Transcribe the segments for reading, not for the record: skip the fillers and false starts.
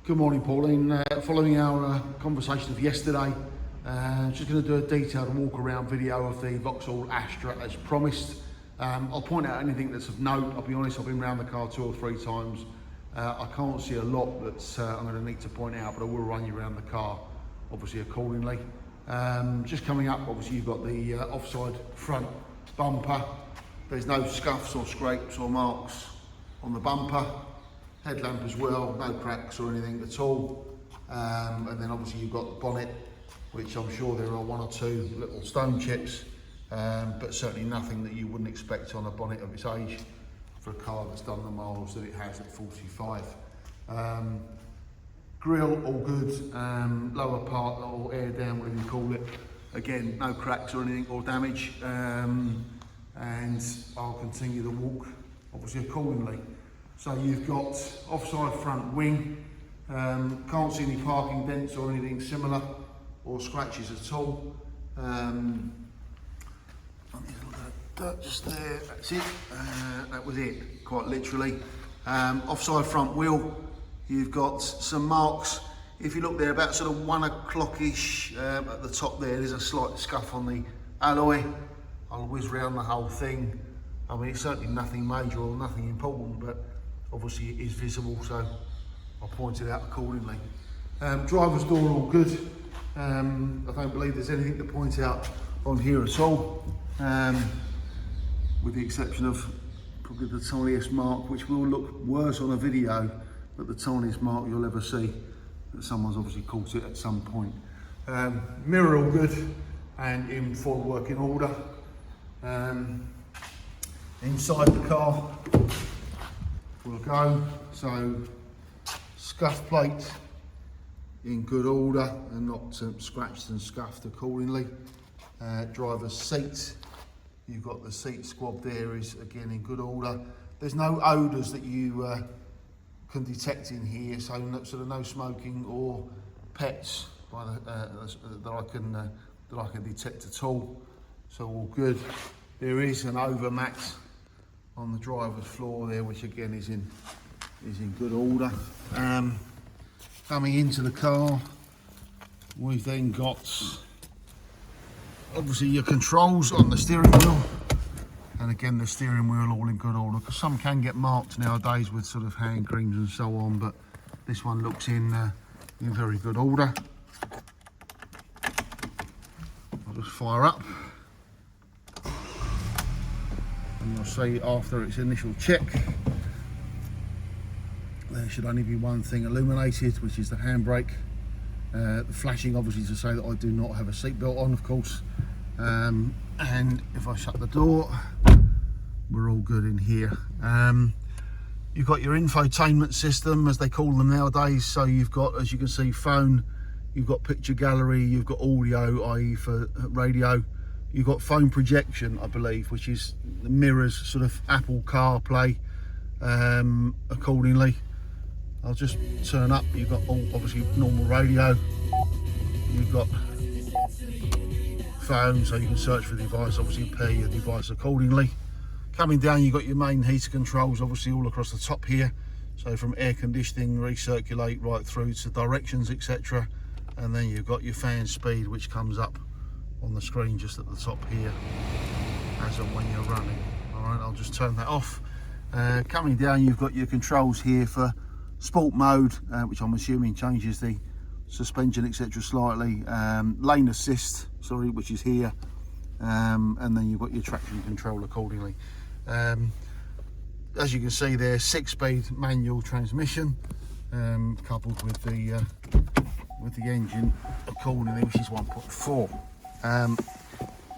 Good morning, Pauline. Following our conversation of yesterday, just going to do a detailed walk around video of the Vauxhall Astra as promised. I'll point out anything that's of note. I'll be honest, I've been around the car 2 or 3 times. I can't see a lot that's I'm going to need to point out, but I will run you around the car, obviously accordingly. Just coming up, obviously you've got the offside front bumper. There's no scuffs or scrapes or marks on the bumper. Headlamp as well, no cracks or anything at all. And then obviously you've got the bonnet, which I'm sure there are 1 or 2 little stone chips, but certainly nothing that you wouldn't expect on a bonnet of its age for a car that's done the miles that it has at 45. Grille all good, lower part or air down, whatever you call it. Again, no cracks or anything or damage. And I'll continue the walk obviously accordingly. So you've got offside front wing, can't see any parking dents or anything similar or scratches at all. Just there, that's it, that was it, quite literally. Offside front wheel, you've got some marks. If you look there, about sort of 1 o'clock-ish at the top there's a slight scuff on the alloy. I'll whiz round the whole thing. I mean, it's certainly nothing major or nothing important, but obviously it is visible, so I'll point it out accordingly. Driver's door all good. I don't believe there's anything to point out on here at all, with the exception of probably the tiniest mark, which will look worse on a video, but the tiniest mark you'll ever see that someone's obviously caught it at some point. Mirror all good and in full working order. Inside the car we'll go, so scuff plate in good order and not scratched and scuffed accordingly. Driver's seat, you've got the seat squab there is again in good order. There's no odours that you can detect in here, so sort of no smoking or pets by that I can detect at all. So all good. There is an overmat on the driver's floor there, which again is in good order. Coming into the car, we've then got obviously your controls on the steering wheel, and again the steering wheel all in good order, because some can get marked nowadays with sort of hand creams and so on, but this one looks in very good order. I'll just fire up. And you'll see after its initial check, there should only be one thing illuminated, which is the handbrake. The flashing obviously to say that I do not have a seatbelt on, of course. And if I shut the door, we're all good in here. You've got your infotainment system, as they call them nowadays. So you've got, as you can see, phone, you've got picture gallery, you've got audio, i.e. for radio. You've got phone projection, I believe, which is the mirrors, sort of Apple CarPlay accordingly. I'll just turn up. You've got all obviously normal radio. You've got phone, so you can search for the device, obviously pair your device accordingly. Coming down, you've got your main heater controls, obviously all across the top here. So from air conditioning, recirculate, right through to directions, etc. And then you've got your fan speed, which comes up on the screen just at the top here as and when you're running. All right, I'll just turn that off. Coming down, you've got your controls here for sport mode, which I'm assuming changes the suspension, etc. slightly. Lane assist, sorry, which is here, and then you've got your traction control accordingly. As you can see there, 6-speed manual transmission, coupled with the engine accordingly, which is 1.4.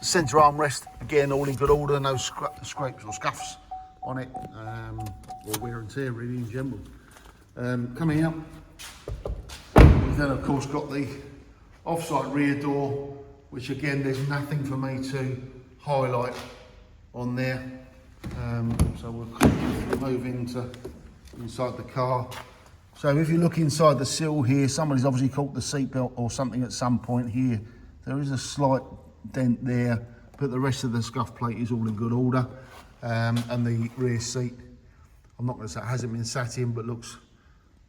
Centre armrest, again all in good order, no scrapes or scuffs on it, or wear and tear really in general. Coming up, we've then of course got the offside rear door, which again there's nothing for me to highlight on there. So we'll move into inside the car. So if you look inside the sill here, somebody's obviously caught the seatbelt or something at some point here. There is a slight dent there, but the rest of the scuff plate is all in good order. And the rear seat, I'm not going to say it hasn't been sat in, but looks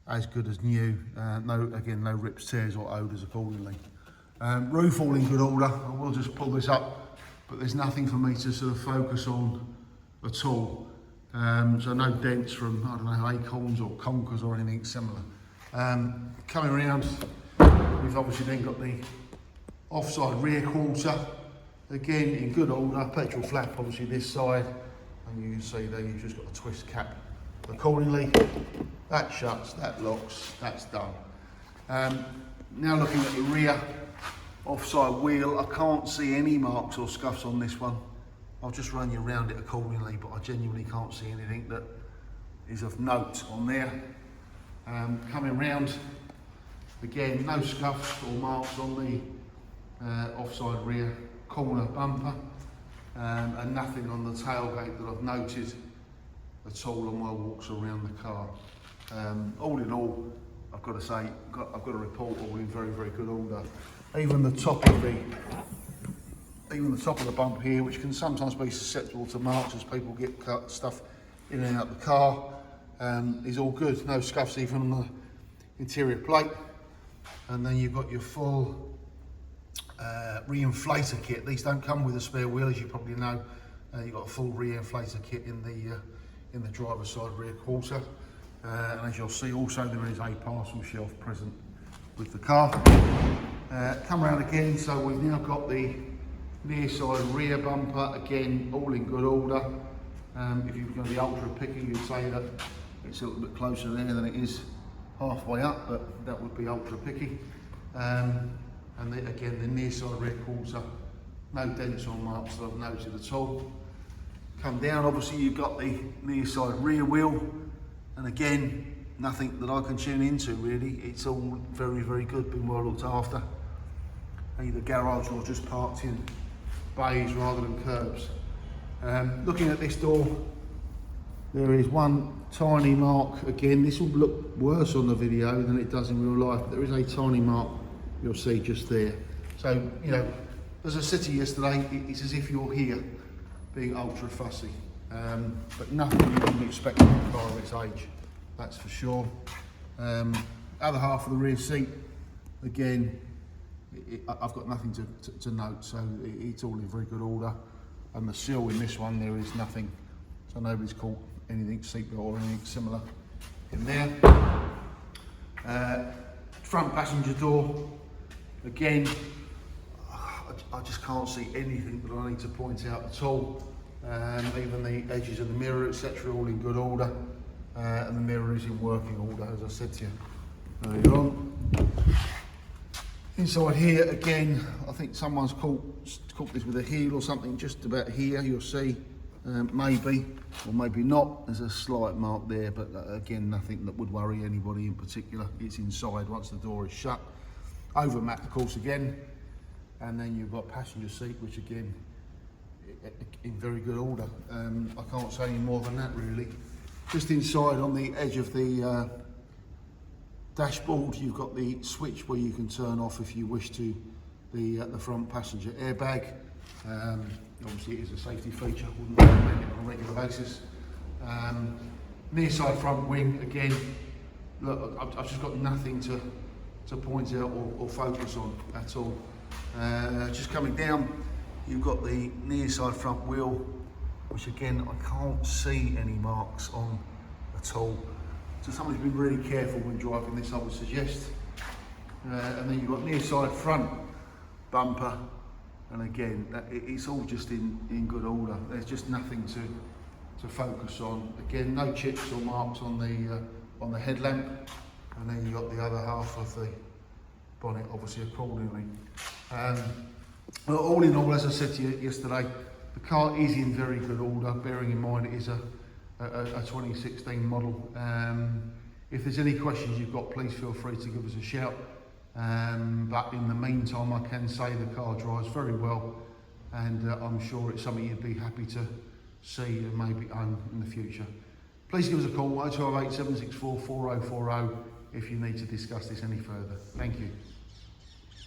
as good as new. No rips, tears or odours accordingly. Roof all in good order. I will just pull this up, but there's nothing for me to sort of focus on at all. So no dents from, I don't know, acorns or conkers or anything similar. Coming around, we've obviously then got the offside rear quarter, again in good order. Petrol flap obviously this side, and you can see there you've just got a twist cap accordingly. That shuts, that locks, that's done. Now looking at the rear offside wheel, I can't see any marks or scuffs on this one. I'll just run you around it accordingly, but I genuinely can't see anything that is of note on there. Coming round, again, no scuffs or marks on the offside rear corner bumper, and nothing on the tailgate that I've noted at all on my walks around the car. All in all, I've got to say, I've got to report all in very, very good order. Even the top of the bump here, which can sometimes be susceptible to marks as people get cut stuff in and out the car, is all good. No scuffs even on the interior plate. And then you've got your full re-inflator kit. These don't come with a spare wheel, as you probably know. You've got a full re-inflator kit in the driver's side rear quarter. And as you'll see, also there is a parcel shelf present with the car. Come around again, so we've now got the near side rear bumper, again all in good order. If you're going to be ultra picky, you'd say that it's a little bit closer there than it is halfway up, but that would be ultra picky. And again, the near side rear quarter, no dents or marks that I've noted at all. Come down, obviously you've got the near side rear wheel, and again, nothing that I can tune into really. It's all very, very good, been well looked after. Either garage or just parked in bays rather than curbs. Looking at this door, there is one tiny mark. Again, this will look worse on the video than it does in real life. There is a tiny mark you'll see just there. So, you know, as I said to you yesterday, it's as if you're here being ultra fussy. But nothing you wouldn't expect from a car of its age, that's for sure. Other half of the rear seat, again, I've got nothing to note, so it's all in very good order. And the seal in this one, there is nothing, so nobody's caught anything seatbelt or anything similar in there. Front passenger door, again, I just can't see anything that I need to point out at all. Even the edges of the mirror, etc., all in good order, and the mirror is in working order, as I said to you earlier on. Inside here, again, I think someone's caught this with a heel or something just about here, you'll see, maybe, or maybe not. There's a slight mark there, but again, nothing that would worry anybody in particular. It's inside once the door is shut. Over mat, of course, again, and then you've got passenger seat, which again, in very good order. I can't say any more than that, really. Just inside on the edge of the dashboard, you've got the switch where you can turn off if you wish to the front passenger airbag. Obviously it is a safety feature, wouldn't recommend it on a regular basis. Near side front wing, again, look, I've just got nothing to point out or focus on at all. Just coming down, you've got the near side front wheel, which again, I can't see any marks on at all. So somebody's been really careful when driving this, I would suggest. And then you've got near side front bumper, and again, it's all just in good order. There's just nothing to focus on. Again, no chips or marks on the headlamp, and then you've got the other half of the bonnet, obviously accordingly. Well, all in all, as I said to you yesterday, the car is in very good order, bearing in mind it is a 2016 model. If there's any questions you've got, please feel free to give us a shout. But in the meantime, I can say the car drives very well, and I'm sure it's something you'd be happy to see and maybe own in the future. Please give us a call, 0208 764 4040, if you need to discuss this any further. Thank you.